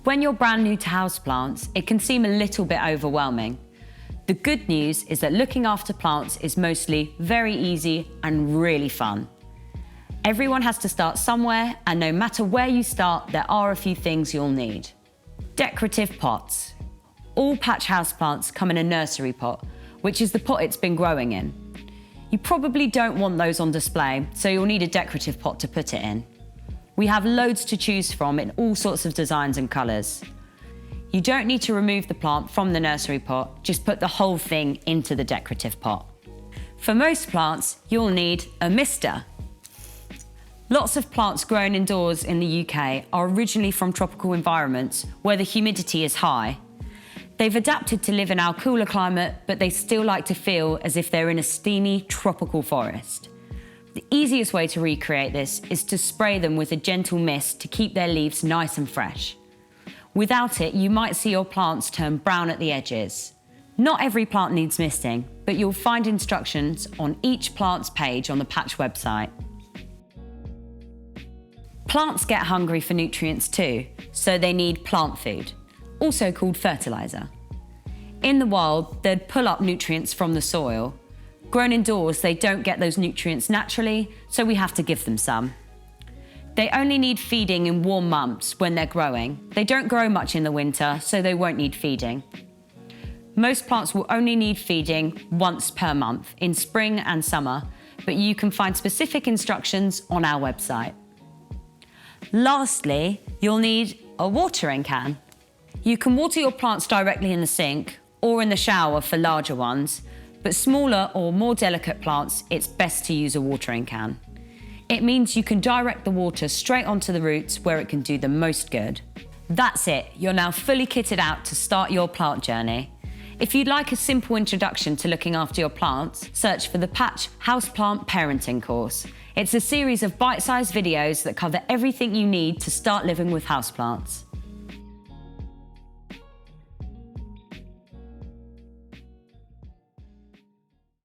When you're brand new to houseplants, it can seem a little bit overwhelming. The good news is that looking after plants is mostly very easy and really fun. Everyone has to start somewhere, and no matter where you start, there are a few things you'll need. Decorative pots. All patch houseplants come in a nursery pot, which is the pot it's been growing in. You probably don't want those on display, so you'll need a decorative pot to put it in. We have loads to choose from in all sorts of designs and colours. You don't need to remove the plant from the nursery pot, just put the whole thing into the decorative pot. For most plants, you'll need a mister. Lots of plants grown indoors in the UK are originally from tropical environments where the humidity is high. They've adapted to live in our cooler climate, but they still like to feel as if they're in a steamy tropical forest. The easiest way to recreate this is to spray them with a gentle mist to keep their leaves nice and fresh. Without it, you might see your plants turn brown at the edges. Not every plant needs misting, but you'll find instructions on each plant's page on the Patch website. Plants get hungry for nutrients too, so they need plant food, also called fertilizer. In the wild, they'd pull up nutrients from the soil. Grown indoors, they don't get those nutrients naturally, so we have to give them some. They only need feeding in warm months when they're growing. They don't grow much in the winter, so they won't need feeding. Most plants will only need feeding once per month, in spring and summer, but you can find specific instructions on our website. Lastly, you'll need a watering can. You can water your plants directly in the sink or in the shower for larger ones, but smaller or more delicate plants, it's best to use a watering can. It means you can direct the water straight onto the roots where it can do the most good. That's it, you're now fully kitted out to start your plant journey. If you'd like a simple introduction to looking after your plants, search for the Patch Houseplant Parenting course. It's a series of bite-sized videos that cover everything you need to start living with houseplants.